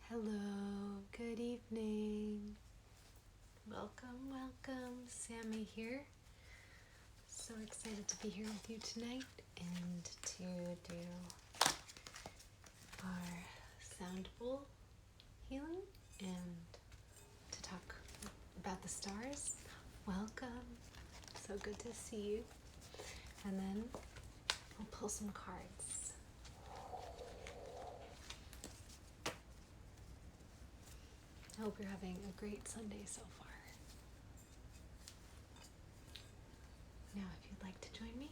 Hello, good evening. Welcome. Sammy here. So excited to be here with you tonight and to do our sound bowl healing and to talk about the stars. Welcome. So good to see you. And then we'll pull some cards. I hope you're having a great Sunday so far. Now, if you'd like to join me.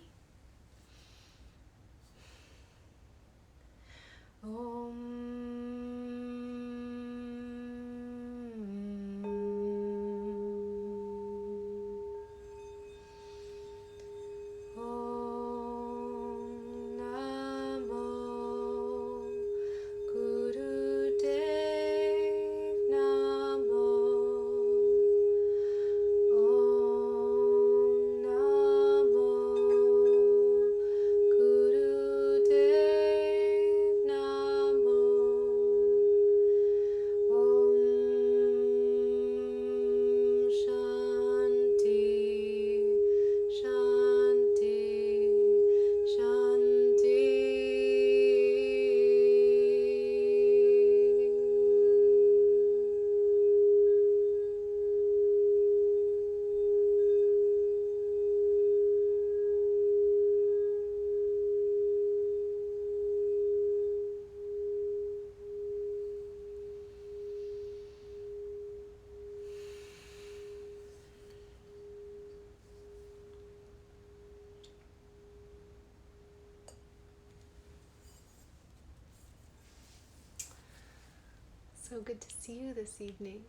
So good to see you this evening.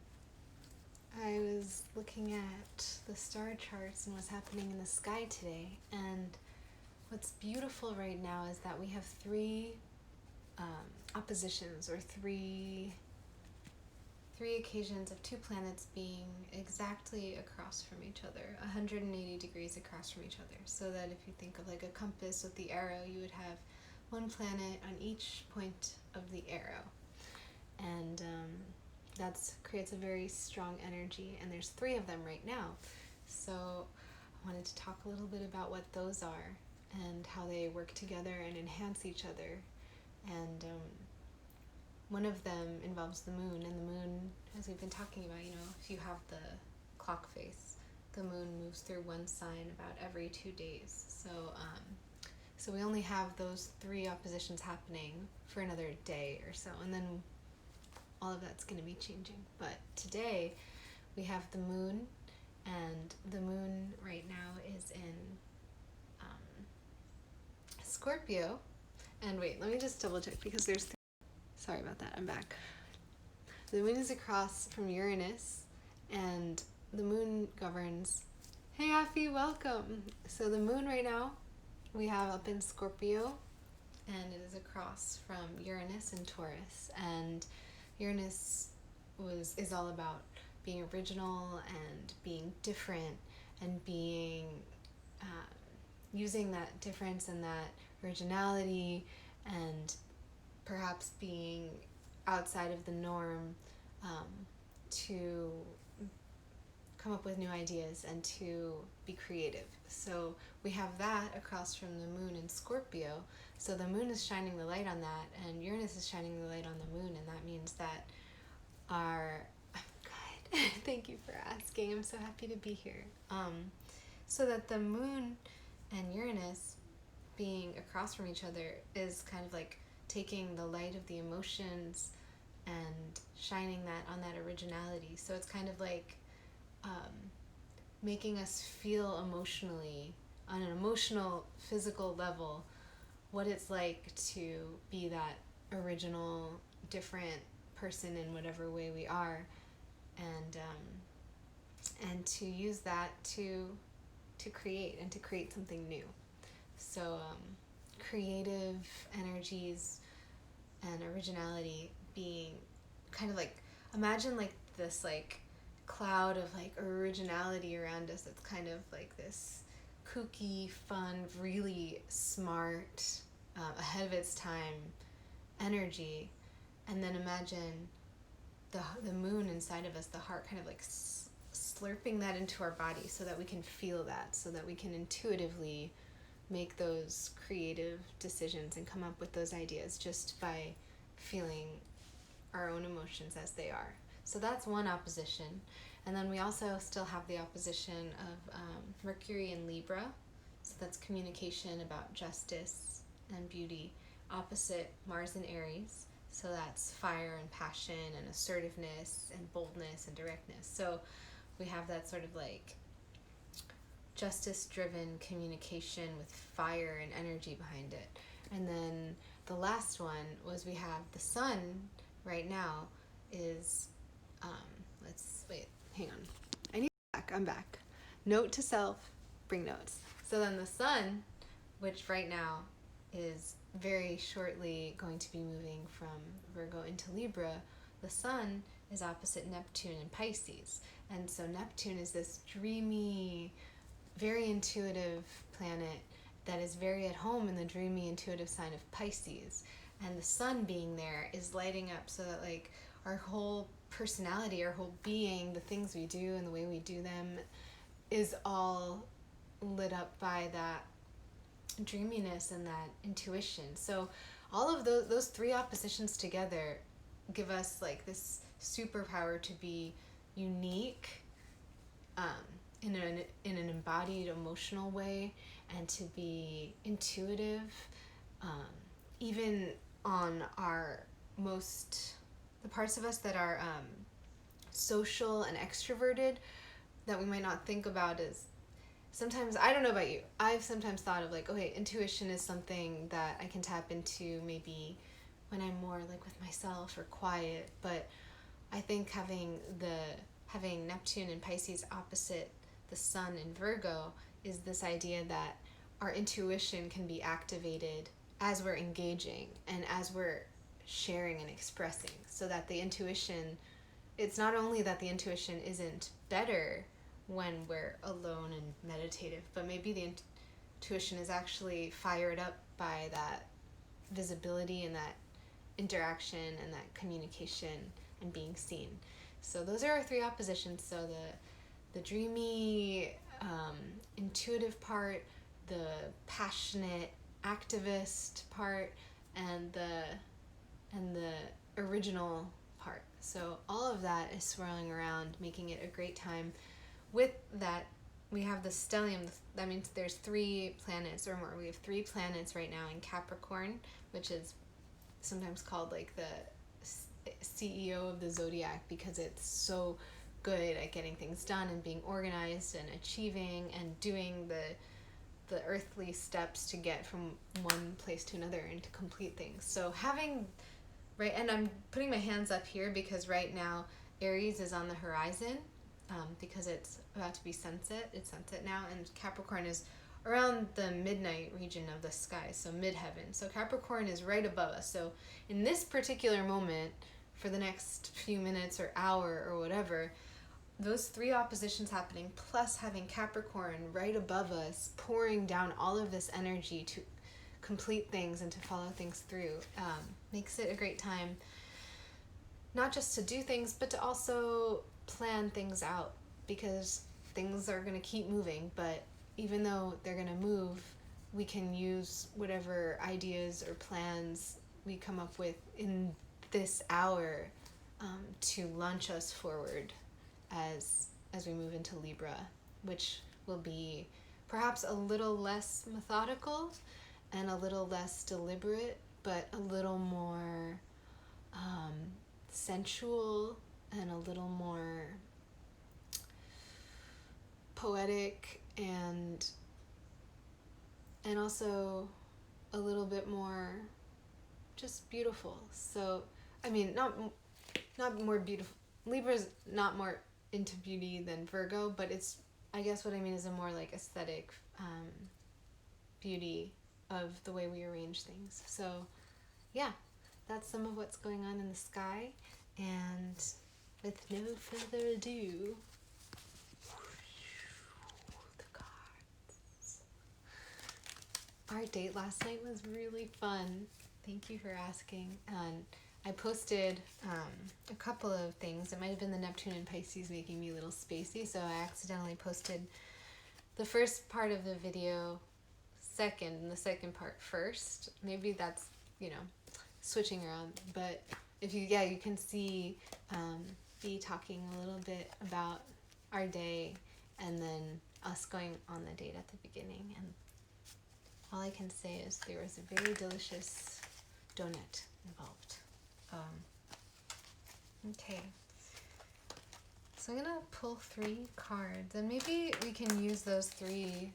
I was looking at the star charts and what's happening in the sky today, and what's beautiful right now is that we have three oppositions, or three occasions of two planets being exactly across from each other, 180 degrees across from each other. So that if you think of like a compass with the arrow, you would have one planet on each point of the arrow. And that creates a very strong energy, and there's three of them right now. So I wanted to talk a little bit about what those are and how they work together and enhance each other. And one of them involves the moon, and the moon, as we've been talking about, if you have the clock face, the moon moves through one sign about every 2 days. So we only have those three oppositions happening for another day or so, and then all of that's going to be changing. But today we have the moon, and the moon right now is in Scorpio. And wait, let me just double check because there's sorry about that, I'm back. The moon is across from Uranus, and the moon governs, hey Afi, welcome. So the moon right now we have up in Scorpio, and it is across from Uranus and Taurus. And Uranus is all about being original and being different and being using that difference and that originality and perhaps being outside of the norm to come up with new ideas and to be creative. So we have that across from the moon in Scorpio. So the moon is shining the light on that, and Uranus is shining the light on the moon, and that means that our good. Thank you for asking. I'm so happy to be here. So that the moon and Uranus being across from each other is kind of like taking the light of the emotions and shining that on that originality. So it's kind of like making us feel emotionally, on an emotional, physical level, what it's like to be that original, different person in whatever way we are, and to use that to create and to create something new. So creative energies and originality being kind of like, imagine like this like cloud of like originality around us that's kind of like this kooky, fun, really smart, ahead of its time energy. And then imagine the moon inside of us, the heart, kind of like slurping that into our body so that we can feel that, so that we can intuitively make those creative decisions and come up with those ideas just by feeling our own emotions as they are. So that's one opposition. And then we also still have the opposition of Mercury in Libra. So that's communication, about justice and beauty. Opposite Mars in Aries. So that's fire and passion and assertiveness and boldness and directness. So we have that sort of like justice-driven communication with fire and energy behind it. And then the last one was we have the sun right now is, hang on. I'm back. Note to self, bring notes. So then the sun, which right now is very shortly going to be moving from Virgo into Libra, the sun is opposite Neptune in Pisces. And so Neptune is this dreamy, very intuitive planet that is very at home in the dreamy, intuitive sign of Pisces. And the sun being there is lighting up so that like our whole personality, our whole being, the things we do and the way we do them is all lit up by that dreaminess and that intuition. So all of those three oppositions together give us like this superpower to be unique in an embodied emotional way, and to be intuitive even on the parts of us that are social and extroverted, that we might not think about as sometimes. I don't know about you, I've sometimes thought of like, okay, intuition is something that I can tap into maybe when I'm more like with myself or quiet, but I think having Neptune and Pisces opposite the sun in Virgo is this idea that our intuition can be activated as we're engaging and as we're sharing and expressing, so that the intuition, it's not only that the intuition isn't better when we're alone and meditative, but maybe the intuition is actually fired up by that visibility and that interaction and that communication and being seen. So those are our three oppositions. So the dreamy, intuitive part, the passionate activist part, and the original part. So all of that is swirling around, making it a great time. With that, we have the stellium. That means there's 3 planets or more. We have 3 planets right now in Capricorn, which is sometimes called like the CEO of the zodiac, because it's so good at getting things done and being organized and achieving and doing the earthly steps to get from one place to another and to complete things. So having, right, and I'm putting my hands up here because right now Aries is on the horizon, because it's about to be sunset. It's sunset now, and Capricorn is around the midnight region of the sky, so midheaven. So Capricorn is right above us. So in this particular moment, for the next few minutes or hour or whatever, those 3 oppositions happening, plus having Capricorn right above us, pouring down all of this energy to complete things and to follow things through, makes it a great time, not just to do things, but to also plan things out, because things are going to keep moving, but even though they're going to move, we can use whatever ideas or plans we come up with in this hour to launch us forward as we move into Libra, which will be perhaps a little less methodical and a little less deliberate, but a little more sensual and a little more poetic, and also a little bit more just beautiful. So I mean, not more beautiful. Libra's not more into beauty than Virgo, but it's, I guess what I mean is a more like aesthetic beauty of the way we arrange things. So yeah, that's some of what's going on in the sky. And with no further ado, the cards. Our date last night was really fun. Thank you for asking. And I posted a couple of things. It might have been the Neptune and Pisces making me a little spacey, so I accidentally posted the first part of the video second and the second part first. Maybe that's, switching around. But if you can see me talking a little bit about our day and then us going on the date at the beginning. And all I can say is there was a very delicious donut involved. Okay. So I'm gonna pull 3 cards, and maybe we can use those 3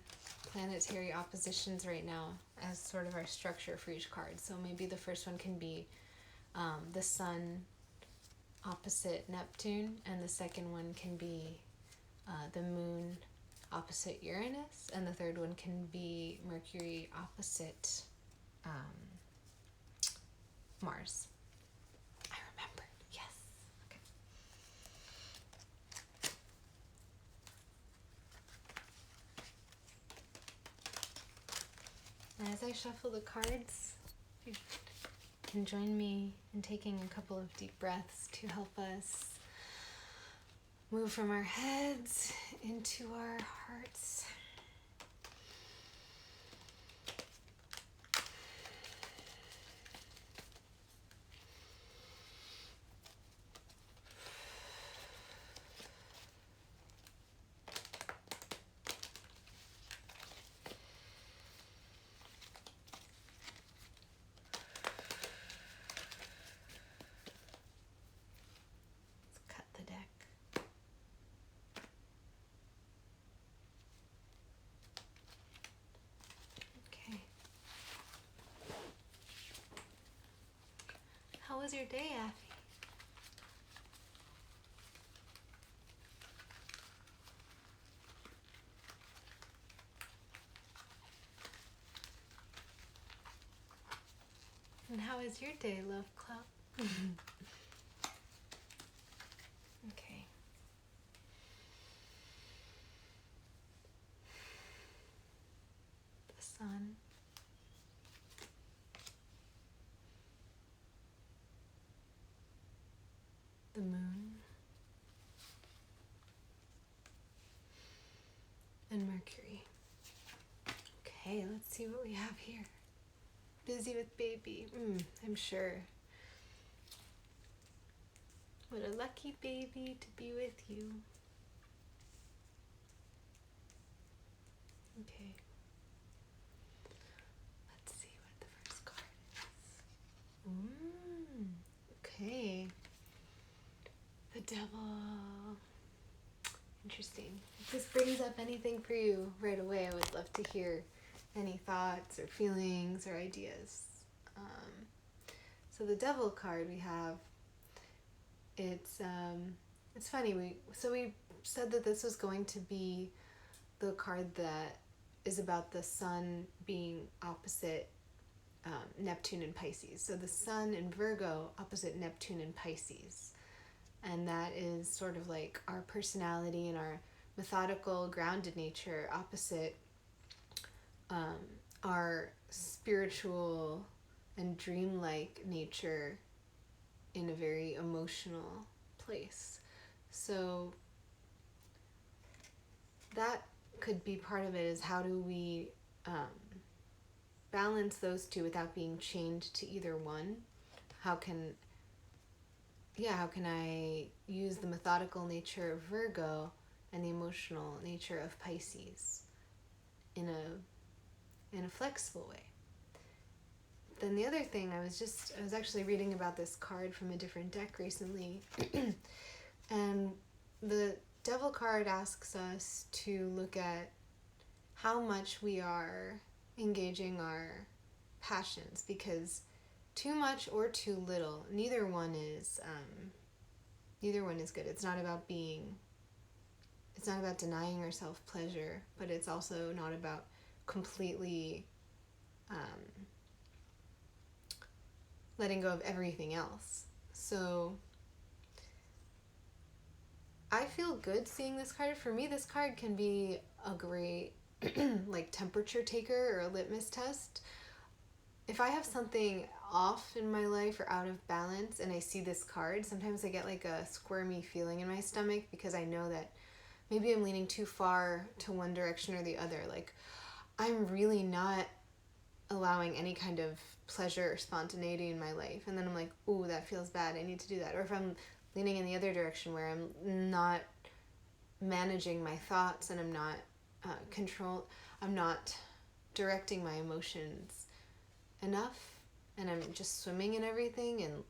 planetary oppositions right now as sort of our structure for each card. So maybe the first one can be the Sun opposite Neptune, and the second one can be the Moon opposite Uranus, and the third one can be Mercury opposite Mars. I remembered. Yes. Okay. And as I shuffle the cards, you can join me in taking a couple of deep breaths to help us move from our heads into our hearts. Cut the deck. Okay. How was your day, Affy? And how is your day, Love Club? Okay. The Sun. The Moon. And Mercury. Okay, let's see what we have here. Busy with baby. I'm sure. What a lucky baby to be with you. Okay. Let's see what the first card is. Okay. The Devil. Interesting. If this brings up anything for you right away, I would love to hear any thoughts or feelings or ideas. So the Devil card we have, it's funny. We said that this was going to be the card that is about the Sun being opposite Neptune and Pisces. So the Sun in Virgo opposite Neptune and Pisces. And that is sort of like our personality and our methodical, grounded nature opposite our spiritual and dreamlike nature in a very emotional place. So that could be part of it, is how do we balance those two without being chained to either one? How can I use the methodical nature of Virgo and the emotional nature of Pisces in a flexible way? Then the other thing, I was actually reading about this card from a different deck recently, and the Devil card asks us to look at how much we are engaging our passions, because too much or too little, neither one is good. It's not about denying ourselves pleasure, but it's also not about completely letting go of everything else. So I feel good seeing this card. For me, this card can be a great like temperature taker or a litmus test. If I have something off in my life or out of balance and I see this card, sometimes I get like a squirmy feeling in my stomach because I know that maybe I'm leaning too far to one direction or the other. Like, I'm really not allowing any kind of pleasure or spontaneity in my life. And then I'm like, ooh, that feels bad. I need to do that. Or if I'm leaning in the other direction where I'm not managing my thoughts and I'm not I'm not directing my emotions enough and I'm just swimming in everything and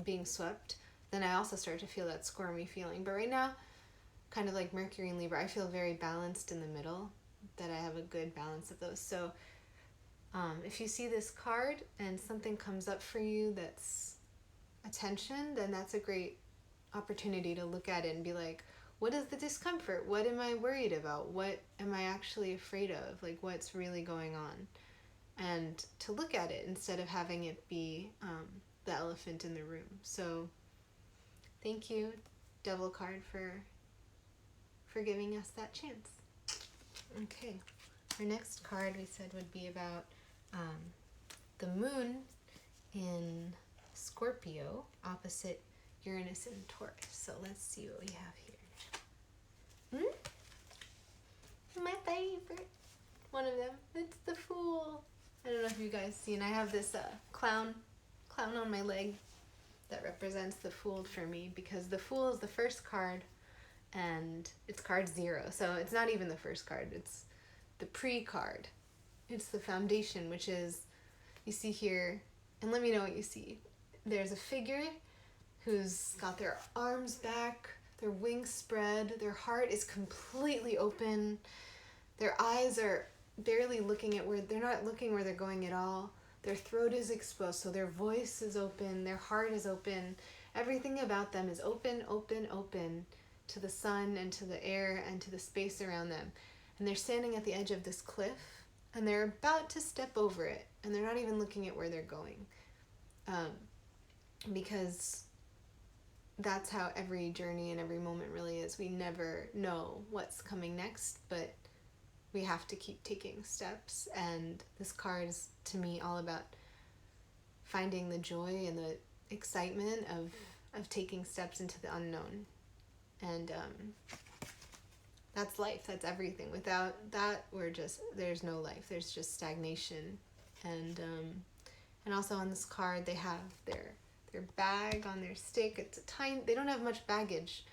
being swept, then I also start to feel that squirmy feeling. But right now, kind of like Mercury and Libra, I feel very balanced in the middle, that I have a good balance of those. So if you see this card and something comes up for you that's attention, then that's a great opportunity to look at it and be like, what is the discomfort? What am I worried about? What am I actually afraid of? Like, what's really going on? And to look at it instead of having it be the elephant in the room. So thank you, Devil card, for giving us that chance. Okay, our next card we said would be about the moon in Scorpio opposite Uranus and Taurus. So let's see what we have here. My favorite. One of them. It's the Fool. I don't know if you guys seen. I have this clown on my leg that represents the Fool for me, because the Fool is the first card and it's card 0. So it's not even the first card. It's the pre-card. It's the foundation, which is, you see here, and let me know what you see. There's a figure who's got their arms back, their wings spread, their heart is completely open, their eyes are barely looking at where, they're not looking where they're going at all, their throat is exposed, so their voice is open, their heart is open, everything about them is open, open, open to the sun and to the air and to the space around them. And they're standing at the edge of this cliff and they're about to step over it and they're not even looking at where they're going. Because that's how every journey and every moment really is. We never know what's coming next, but we have to keep taking steps. And this card is, to me, all about finding the joy and the excitement of taking steps into the unknown. And that's life. That's everything. Without that, there's no life. There's just stagnation. And also on this card, they have their bag on their stick. It's a tiny, they don't have much baggage.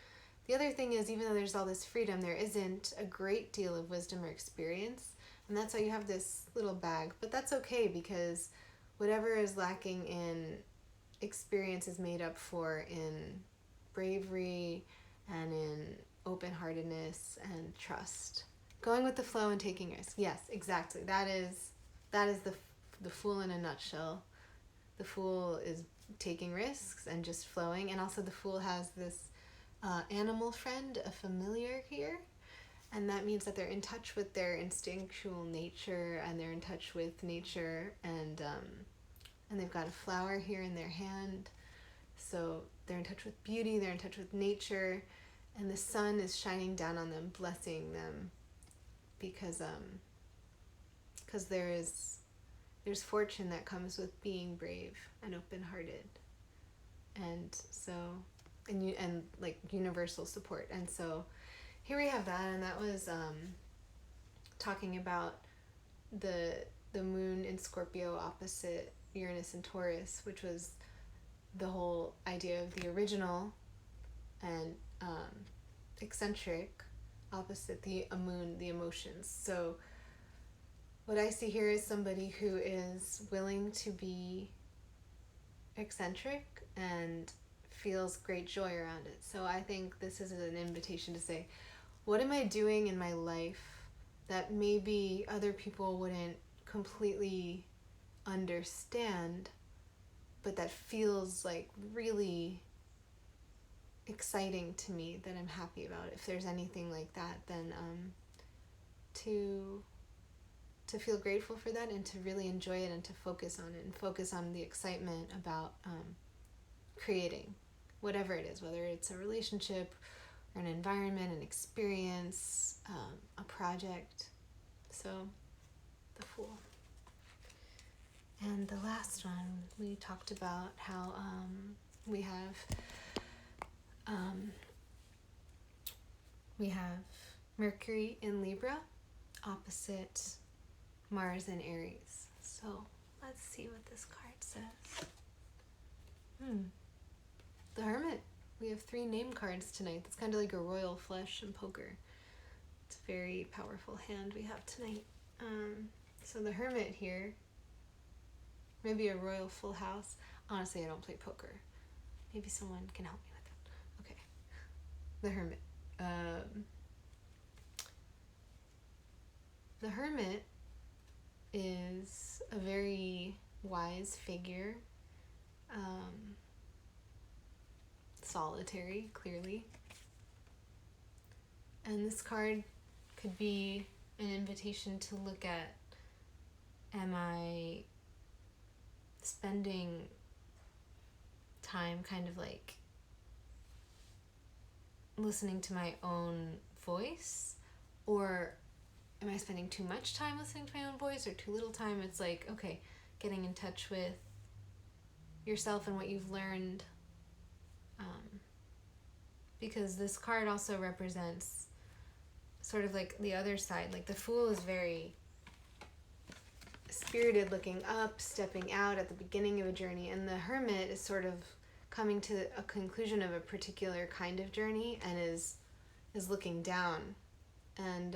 The other thing is, even though there's all this freedom, there isn't a great deal of wisdom or experience. And that's why you have this little bag. But that's okay, because whatever is lacking in experience is made up for in bravery and in open-heartedness and trust. Going with the flow and taking risks. Yes, exactly. That is the Fool in a nutshell. The Fool is taking risks and just flowing. And also the Fool has this animal friend, a familiar here. And that means that they're in touch with their instinctual nature and they're in touch with nature, and they've got a flower here in their hand. So they're in touch with beauty, they're in touch with nature, and the sun is shining down on them, blessing them, because there's fortune that comes with being brave and open-hearted, and so and like universal support. And so here we have that, and that was talking about the moon in Scorpio opposite Uranus and Taurus, which was the whole idea of the original and eccentric opposite the moon, the emotions. So what I see here is somebody who is willing to be eccentric and feels great joy around it. So I think this is an invitation to say, what am I doing in my life that maybe other people wouldn't completely understand, but that feels like really exciting to me, that I'm happy about? If there's anything like that, then to feel grateful for that and to really enjoy it and to focus on it and focus on the excitement about creating whatever it is, whether it's a relationship or an environment, an experience, a project. So the Fool. And the last one, we talked about how we have Mercury in Libra opposite Mars in Aries. So let's see what this card says. The Hermit. We have 3 name cards tonight. That's kind of like a royal flush in poker. It's a very powerful hand we have tonight. So the Hermit here, maybe a royal full house. Honestly, I don't play poker. Maybe someone can help me with that. Okay. The Hermit. The Hermit is a very wise figure. Solitary, clearly. And this card could be an invitation to look at, am I spending time kind of like listening to my own voice, or am I spending too much time listening to my own voice or too little time? It's like, okay, getting in touch with yourself and what you've learned, because this card also represents sort of like the other side. Like the Fool is very spirited, looking up, stepping out at the beginning of a journey, and the Hermit is sort of coming to a conclusion of a particular kind of journey and is looking down. And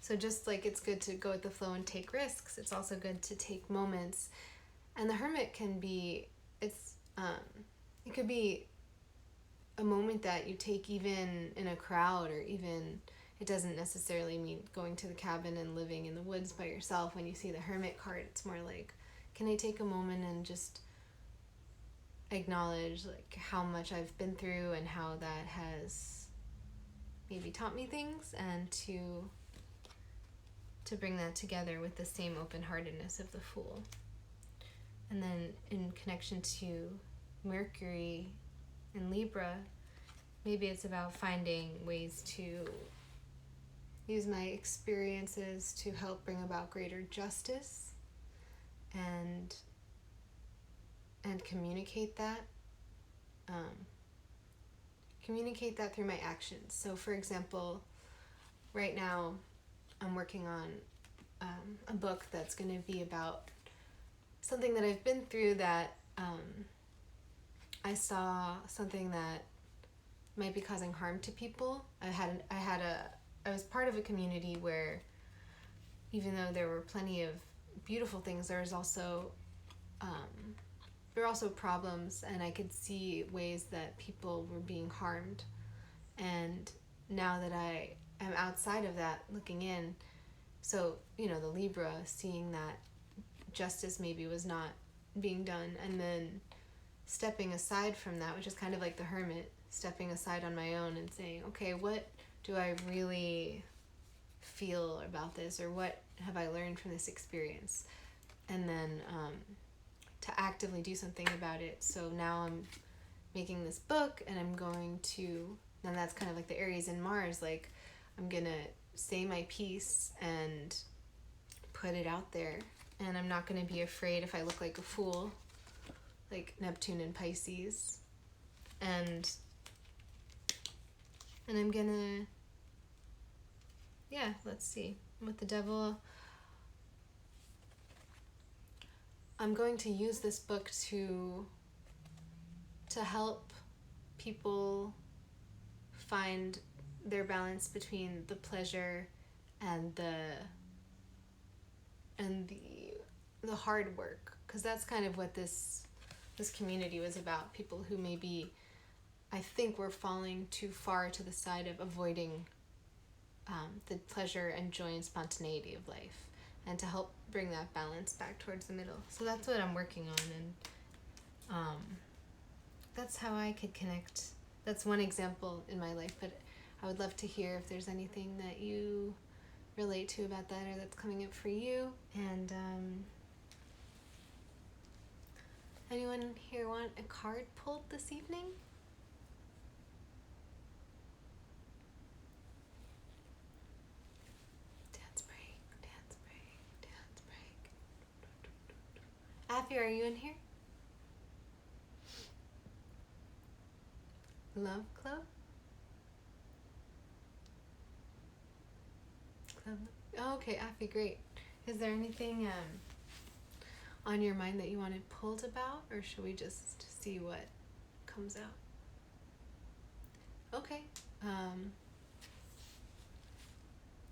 so just like it's good to go with the flow and take risks, it's also good to take moments. And the Hermit can be, it could be a moment that you take even in a crowd, or even, it doesn't necessarily mean going to the cabin and living in the woods by yourself. When you see the Hermit card, it's more like, can I take a moment and just acknowledge like how much I've been through and how that has maybe taught me things, and to bring that together with the same open-heartedness of the Fool. And then in connection to Mercury in Libra, maybe it's about finding ways to use my experiences to help bring about greater justice and communicate that. Communicate that through my actions. So for example, right now I'm working on a book that's going to be about something that I've been through, that I saw something that might be causing harm to people. I was part of a community where, even though there were plenty of beautiful things, there was also problems, and I could see ways that people were being harmed. And now that I am outside of that, looking in, so the Libra, seeing that justice maybe was not being done, and then stepping aside from that, which is kind of like the Hermit, stepping aside on my own and saying, okay, what do I really feel about this, or what have I learned from this experience? And then to actively do something about it. So now I'm making this book, and I'm going to, and that's kind of like the Aries and Mars, like I'm gonna say my piece and put it out there, and I'm not gonna be afraid if I look like a fool, like Neptune and Pisces, and I'm gonna, let's see, with the Devil, I'm going to use this book to help people find their balance between the pleasure and the hard work, because that's kind of what this community was about. People who maybe, I think, were falling too far to the side of avoiding the pleasure and joy and spontaneity of life, and to help bring that balance back towards the middle. So that's what I'm working on, and that's how I could connect. That's one example in my life, but I would love to hear if there's anything that you relate to about that, or that's coming up for you. And anyone here want a card pulled this evening? Dance break, dance break. Matthew, are you in here? Love Club? Club? Oh, okay, Affy, great. Is there anything on your mind that you wanted pulled about, or should we just see what comes out? Okay.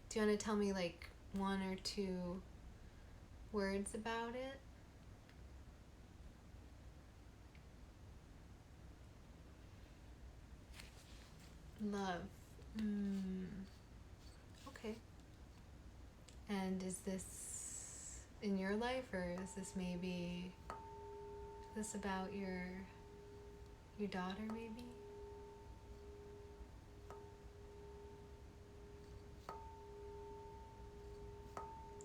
Do you want to tell me like one or two words about it? Love. Okay. And is this in your life, or is this about your daughter maybe?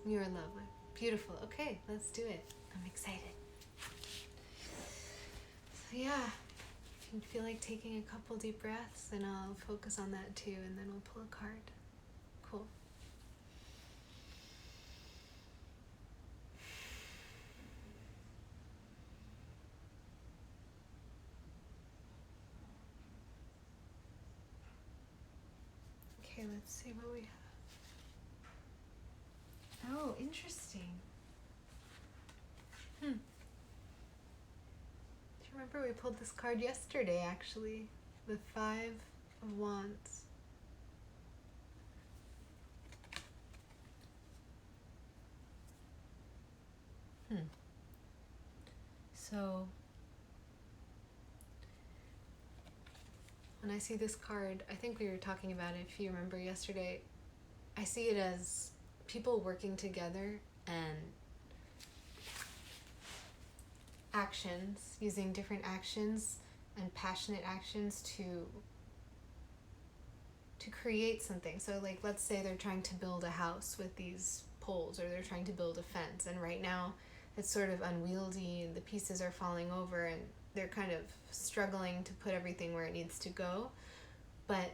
You're lovely. Beautiful. Okay, let's do it. I'm excited. So yeah, if you feel like taking a couple deep breaths, then I'll focus on that too, and then we'll pull a card. Cool. Okay, let's see what we have. Oh, interesting. Do you remember we pulled this card yesterday, actually? The Five of Wands. So, when I see this card, I think we were talking about it, if you remember yesterday, I see it as people working together and actions, using different actions and passionate actions to create something. So like, let's say they're trying to build a house with these poles, or they're trying to build a fence, and right now it's sort of unwieldy and the pieces are falling over and they're kind of struggling to put everything where it needs to go, but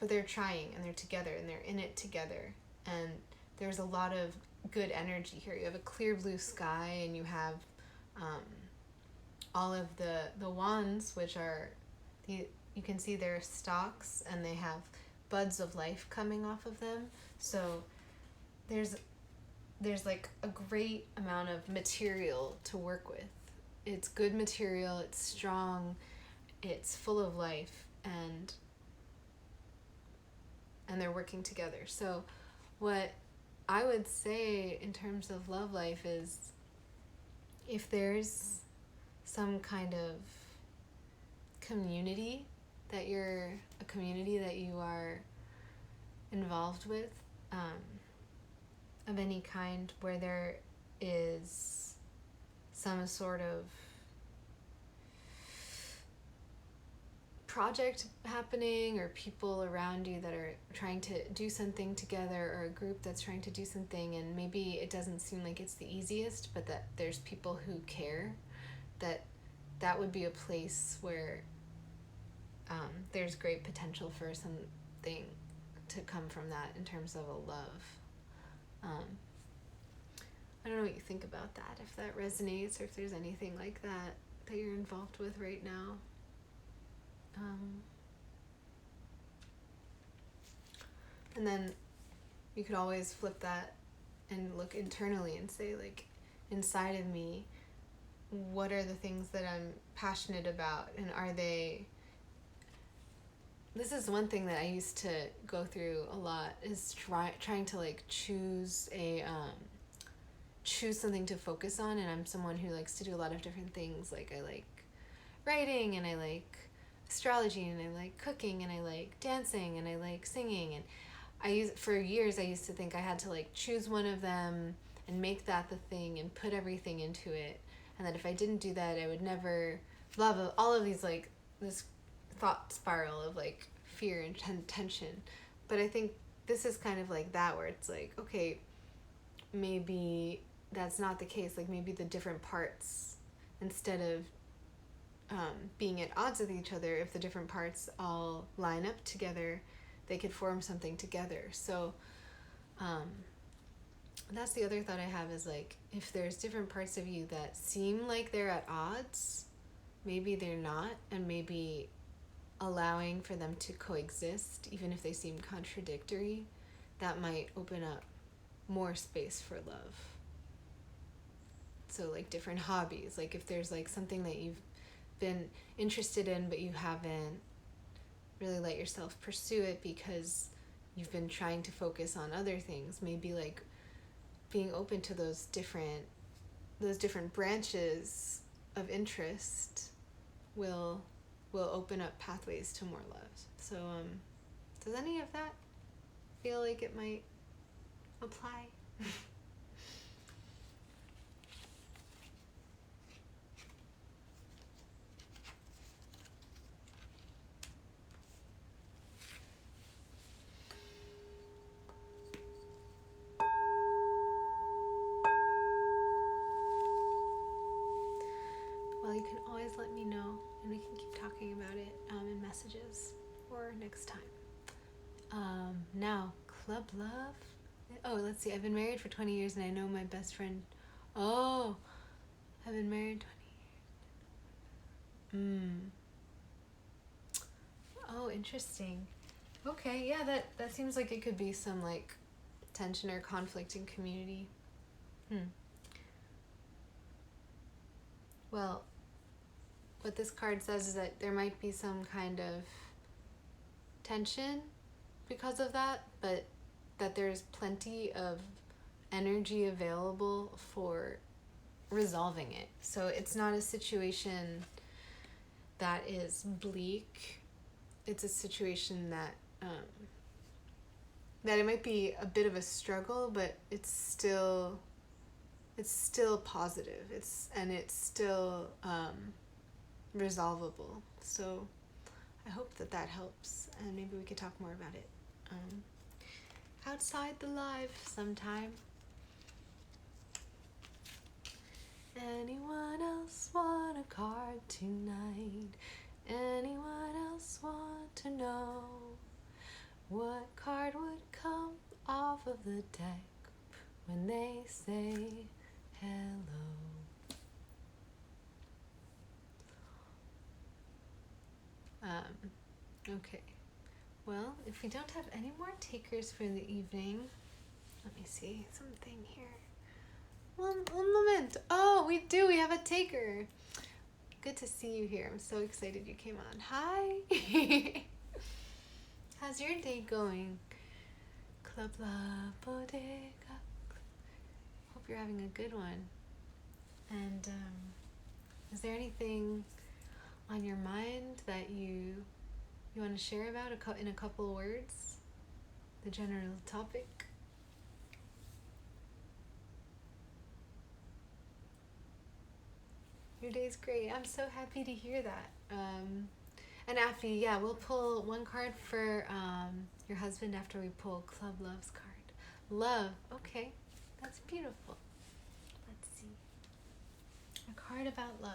they're trying, and they're together, and they're in it together, and there's a lot of good energy here. You have a clear blue sky, and you have all of the wands, which are you can see their stalks, and they have buds of life coming off of them. So there's like a great amount of material to work with. It's good material, it's strong, it's full of life, and they're working together. So what I would say in terms of love life is, if there's some kind of community that you are involved with, of any kind, where there is some sort of project happening, or people around you that are trying to do something together, or a group that's trying to do something, and maybe it doesn't seem like it's the easiest, but that there's people who care, that would be a place where there's great potential for something to come from that in terms of a love. I don't know what you think about that, if that resonates, or if there's anything like that you're involved with right now. And then you could always flip that and look internally and say, like, inside of me, what are the things that I'm passionate about, and are they... This is one thing that I used to go through a lot, is trying to like choose something to focus on. And I'm someone who likes to do a lot of different things. Like, I like writing, and I like astrology, and I like cooking, and I like dancing, and I like singing. And for years I used to think I had to like choose one of them and make that the thing and put everything into it, and that if I didn't do that, I would never blah blah, all of these, like, this thought spiral of like fear and tension. But I think this is kind of like that, where it's like, okay, maybe that's not the case. Like, maybe the different parts, instead of being at odds with each other, if the different parts all line up together, they could form something together. So that's the other thought I have is like, if there's different parts of you that seem like they're at odds, maybe they're not, and maybe allowing for them to coexist, even if they seem contradictory, that might open up more space for love. So like different hobbies, like if there's like something that you've been interested in but you haven't really let yourself pursue it because you've been trying to focus on other things, maybe like being open to those different branches of interest will open up pathways to more love. So does any of that feel like it might apply? Well, you can always let me know, and we can keep talking about it in messages or next time. Now, club love. Oh, let's see. I've been married for 20 years, and I know my best friend. Oh, I've been married 20 years. Oh, interesting. Okay, yeah, that seems like it could be some like tension or conflict in community. Well, what this card says is that there might be some kind of tension because of that, but that there's plenty of energy available for resolving it. So it's not a situation that is bleak. It's a situation that that it might be a bit of a struggle, but it's still positive. It's still resolvable. So I hope that helps, and maybe we could talk more about it outside the live sometime. Anyone else want a card tonight? Anyone else want to know what card would come off of the deck when they say hello? Okay. Well, if we don't have any more takers for the evening, let me see something here. One moment. Oh, we do. We have a taker. Good to see you here. I'm so excited you came on. Hi. How's your day going? Club La Bodega. Hope you're having a good one. And is there anything on your mind that you want to share about in a couple of words? The general topic. Your day's great. I'm so happy to hear that. And Afi, yeah, we'll pull one card for your husband after we pull Club Love's card. Love. Okay, that's beautiful. Let's see. A card about love.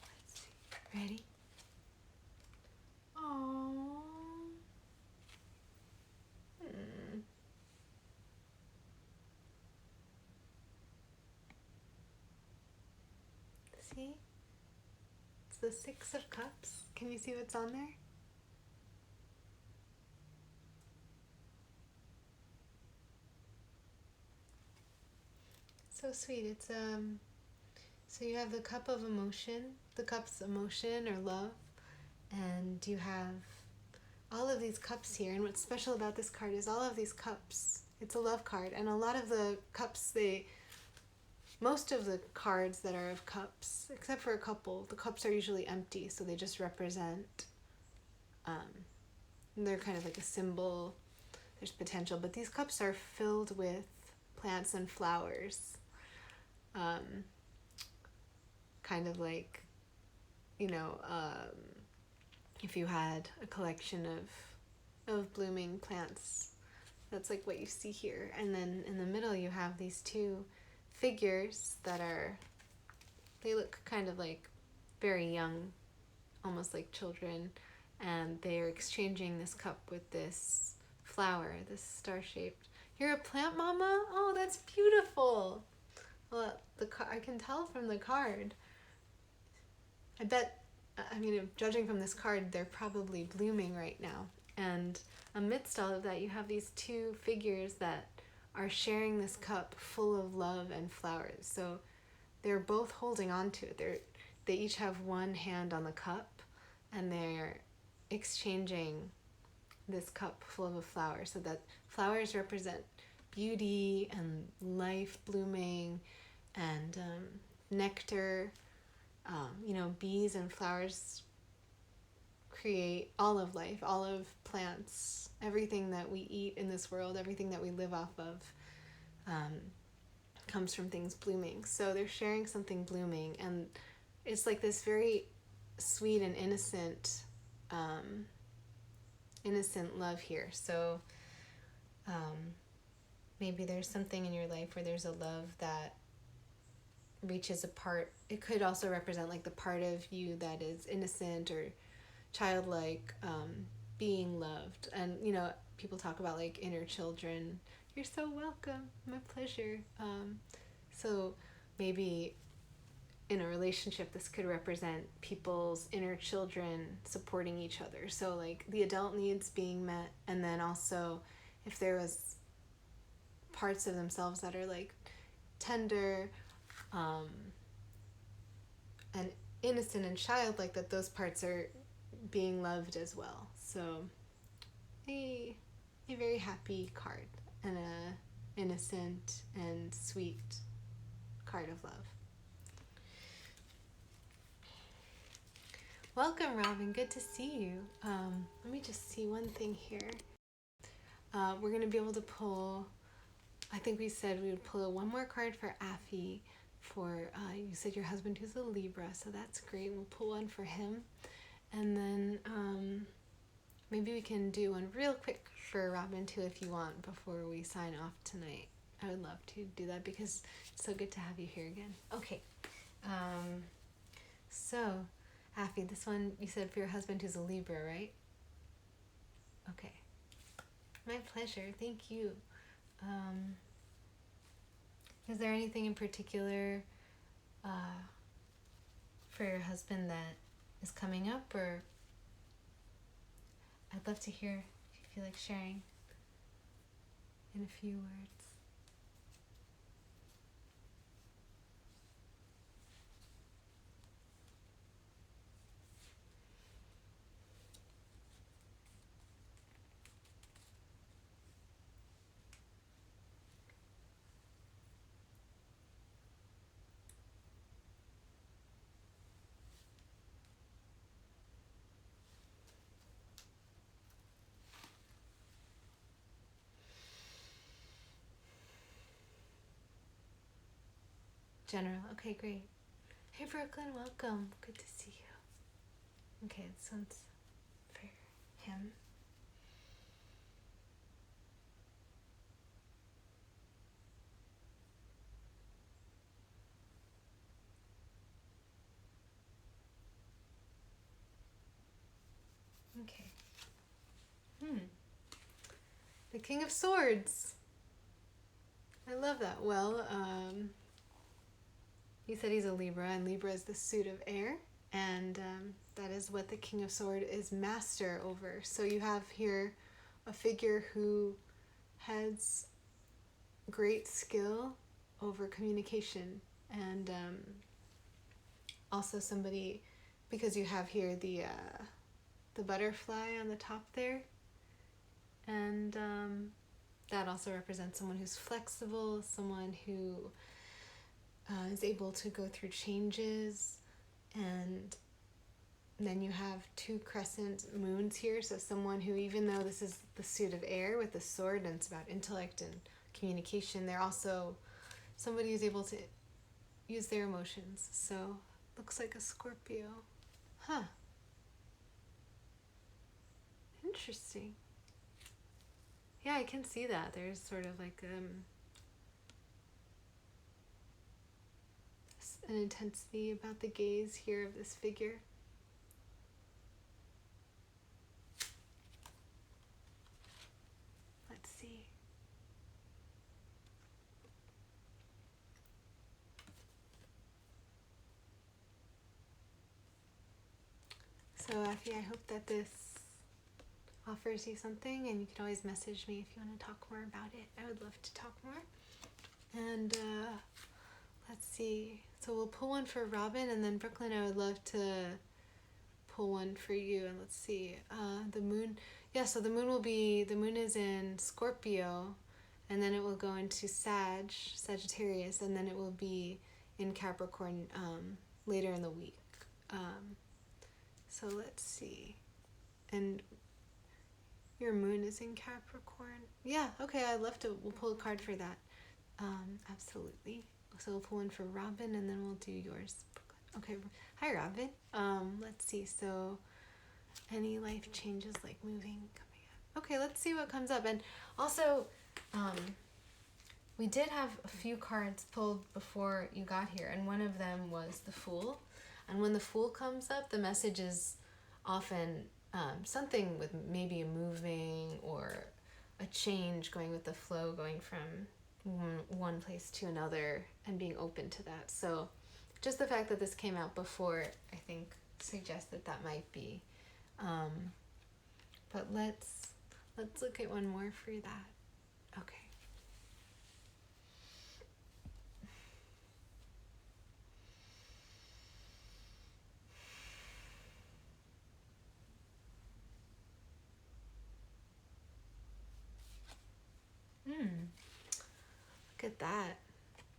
Let's see. Ready? Aww. See? It's the Six of Cups. Can you see what's on there? So sweet. It's so you have the cup of emotion, the cup's emotion or love, and you have all of these cups here. And what's special about this card is all of these cups. It's a love card, and a lot of the cups, most of the cards that are of cups, except for a couple, the cups are usually empty, so they just represent they're kind of like a symbol. There's potential, but these cups are filled with plants and flowers. Kind of like, if you had a collection of blooming plants, that's like what you see here. And then in the middle you have these two figures they look kind of like very young, almost like children, and they're exchanging this cup with this flower, this star-shaped. You're a plant mama? Oh, that's beautiful. Well, I can tell from the card. Judging from this card, they're probably blooming right now. And amidst all of that, you have these two figures that are sharing this cup full of love and flowers. So they're both holding on to it. They each have one hand on the cup, and they're exchanging this cup full of a flower. So that flowers represent beauty and life blooming and nectar. Bees and flowers create all of life, all of plants, everything that we eat in this world, everything that we live off of comes from things blooming. So they're sharing something blooming, and it's like this very sweet and innocent love here. So maybe there's something in your life where there's a love that reaches a part. It could also represent like the part of you that is innocent or childlike, being loved. And people talk about like inner children. You're so welcome. My pleasure. So maybe in a relationship, this could represent people's inner children supporting each other. So like the adult needs being met, and then also if there was parts of themselves that are like tender and innocent and childlike, that those parts are being loved as well. So a very happy card and a innocent and sweet card of love. Welcome, Robin. Good to see you. Let me just see one thing here. We're going to be able to pull, I think we said we would pull one more card for Affy. You said your husband who's a Libra, so that's great. We'll pull one for him. And then maybe we can do one real quick for Robin too if you want before we sign off tonight. I would love to do that because it's so good to have you here again. Okay. So, Affy, this one you said for your husband who's a Libra, right? Okay. My pleasure. Thank you. Is there anything in particular for your husband that is coming up, or I'd love to hear if you feel like sharing in a few words. General. Okay, great. Hey, Brooklyn, welcome. Good to see you. Okay, this one's for him. Okay. The King of Swords. I love that. Well, he said he's a Libra, and Libra is the suit of air, and that is what the King of Swords is master over. So you have here a figure who has great skill over communication, and also somebody, because you have here the butterfly on the top there, and that also represents someone who's flexible, someone who is able to go through changes, and then you have two crescent moons here. So someone who, even though this is the suit of air with the sword and it's about intellect and communication, they're also somebody who's able to use their emotions. So looks like a Scorpio. Huh. Interesting. Yeah, I can see that. There's sort of like an intensity about the gaze here of this figure. Let's see. So, Effie, I hope that this offers you something, and you can always message me if you want to talk more about it. I would love to talk more. And let's see. So we'll pull one for Robin, and then Brooklyn, I would love to pull one for you. And let's see. The moon. Yeah, so the moon is in Scorpio, and then it will go into Sagittarius, and then it will be in Capricorn later in the week. So let's see. And your moon is in Capricorn. Yeah, okay, I'd love to. We'll pull a card for that. Absolutely. So we'll pull one for Robin, and then we'll do yours. Okay. Hi, Robin. Let's see. So, any life changes, like moving, coming up. Okay, let's see what comes up. And also, we did have a few cards pulled before you got here, and one of them was the Fool. And when the Fool comes up, the message is often something with maybe a moving or a change, going with the flow, going from one place to another and being open to that. So just the fact that this came out before, I think, suggests that that might be. But let's look at one more for that. Okay. Look at that.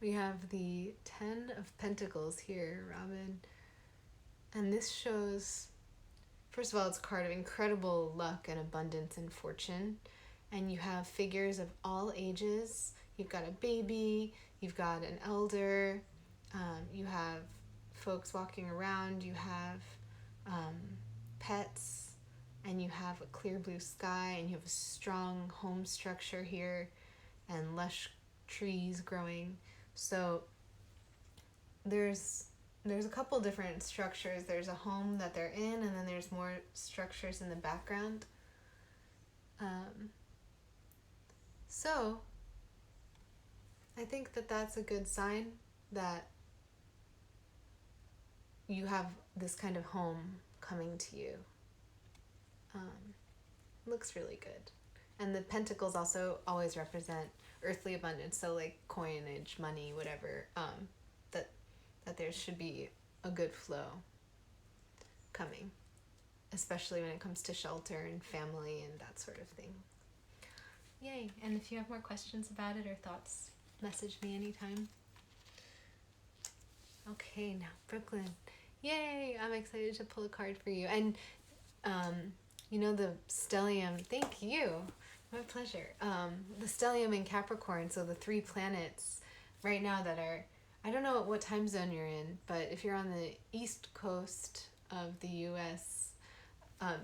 We have the 10 of Pentacles here, Robin. And this shows, first of all, it's a card of incredible luck and abundance and fortune. And you have figures of all ages. You've got a baby, you've got an elder, you have folks walking around, you have pets, and you have a clear blue sky, and you have a strong home structure here and lush trees growing. So there's a couple different structures. There's a home that they're in, and then there's more structures in the background. So I think that that's a good sign that you have this kind of home coming to you. Looks really good. And the pentacles also always represent earthly abundance, so like coinage, money, whatever, that there should be a good flow coming, especially when it comes to shelter and family and that sort of thing. Yay. And if you have more questions about it or thoughts, message me anytime. Okay, now Brooklyn. Yay! I'm excited to pull a card for you. And you know the stellium, thank you. My pleasure. The stellium in Capricorn, so the 3 planets right now that are, I don't know what time zone you're in, but if you're on the east coast of the US,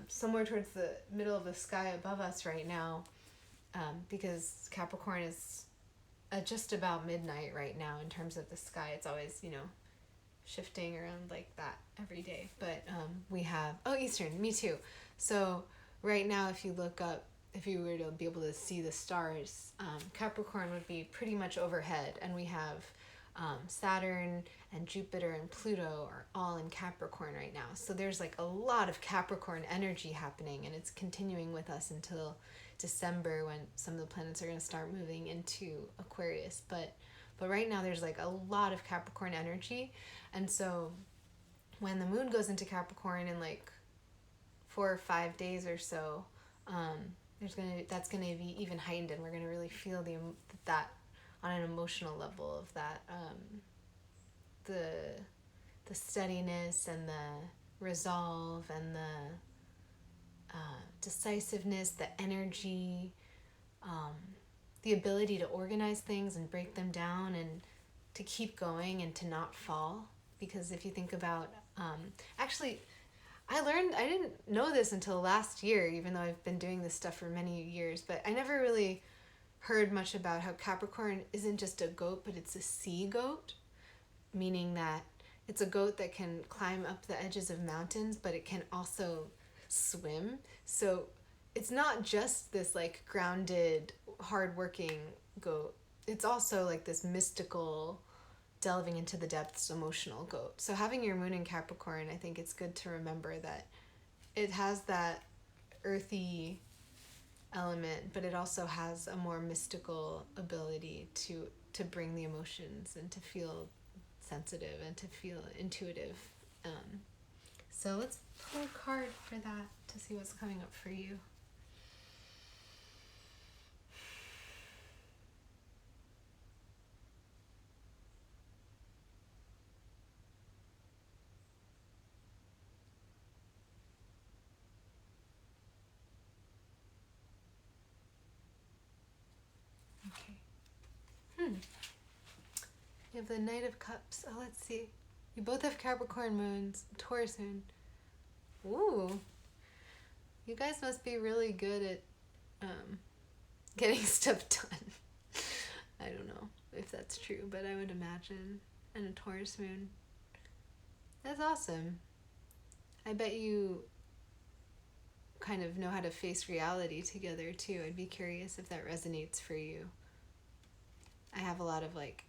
somewhere towards the middle of the sky above us right now, because Capricorn is just about midnight right now in terms of the sky. It's always, shifting around like that every day. But we have, Eastern, me too. So right now, if you look up, if you were to be able to see the stars, Capricorn would be pretty much overhead, and we have Saturn and Jupiter and Pluto are all in Capricorn right now. So there's like a lot of Capricorn energy happening, and it's continuing with us until December, when some of the planets are going to start moving into Aquarius. But right now there's like a lot of Capricorn energy, and so when the moon goes into Capricorn in like 4 or 5 days or so, that's gonna be even heightened, and we're gonna really feel that on an emotional level of that, the steadiness and resolve and the decisiveness, the energy, the ability to organize things and break them down and to keep going and to not fall. Because if you think about, actually, I didn't know this until last year, even though I've been doing this stuff for many years, but I never really heard much about how Capricorn isn't just a goat, but it's a sea goat, meaning that it's a goat that can climb up the edges of mountains, but it can also swim. So it's not just this like grounded, hardworking goat. It's also like this mystical, delving into the depths, emotional goat. So having your moon in Capricorn, I think it's good to remember that it has that earthy element, but it also has a more mystical ability to bring the emotions and to feel sensitive and to feel intuitive. So let's pull a card for that to see what's coming up for you. Okay. You have the Knight of Cups. Oh, let's see. You both have Capricorn moons, Taurus moon. Ooh. You guys must be really good at getting stuff done. I don't know if that's true, but I would imagine. And a Taurus moon. That's awesome. I bet you kind of know how to face reality together too. I'd be curious if that resonates for you. I have a lot of like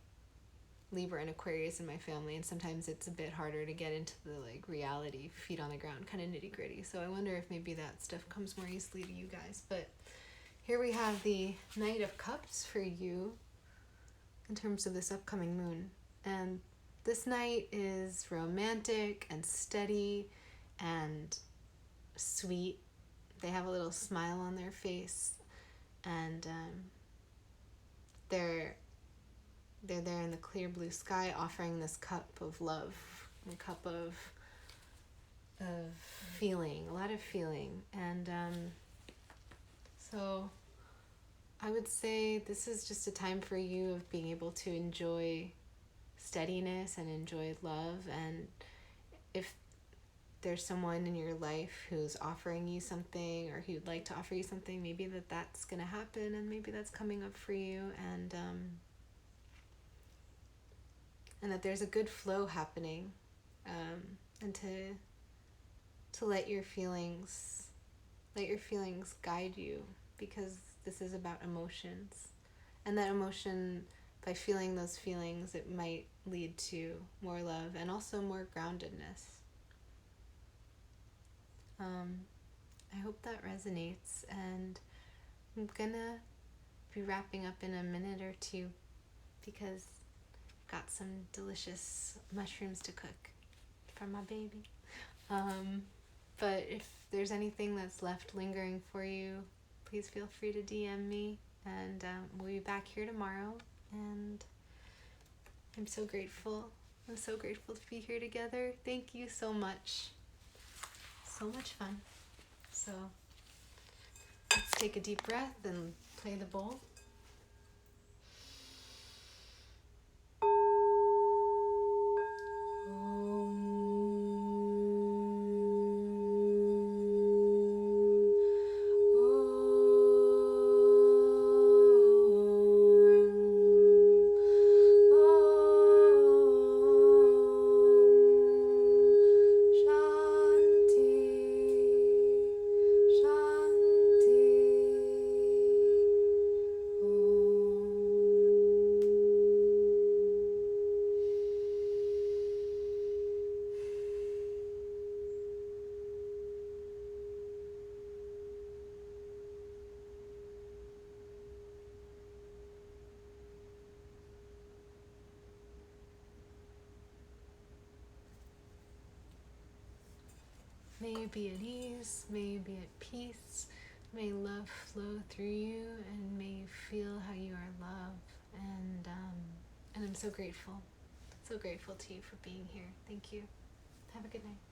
Libra and Aquarius in my family, and sometimes it's a bit harder to get into the like reality, feet on the ground, kind of nitty gritty. So I wonder if maybe that stuff comes more easily to you guys. But here we have the Knight of Cups for you in terms of this upcoming moon. And this knight is romantic and steady and sweet. They have a little smile on their face, and they're there in the clear blue sky offering this cup of love, a cup of feeling, a lot of feeling. And so I would say this is just a time for you of being able to enjoy steadiness and enjoy love. And if there's someone in your life who's offering you something or who'd like to offer you something, maybe that's going to happen, and maybe that's coming up for you. And that there's a good flow happening, and to let your feelings guide you, because this is about emotions, and that emotion, by feeling those feelings, it might lead to more love and also more groundedness. I hope that resonates, and I'm gonna be wrapping up in a minute or two because got some delicious mushrooms to cook for my baby. But if there's anything that's left lingering for you, please feel free to DM me, and we'll be back here tomorrow. And I'm so grateful. I'm so grateful to be here together. Thank you so much. So much fun. So let's take a deep breath and play the bowl. May you be at ease, may you be at peace, may love flow through you, and may you feel how you are loved. And I'm so grateful to you for being here. Thank you. Have a good night.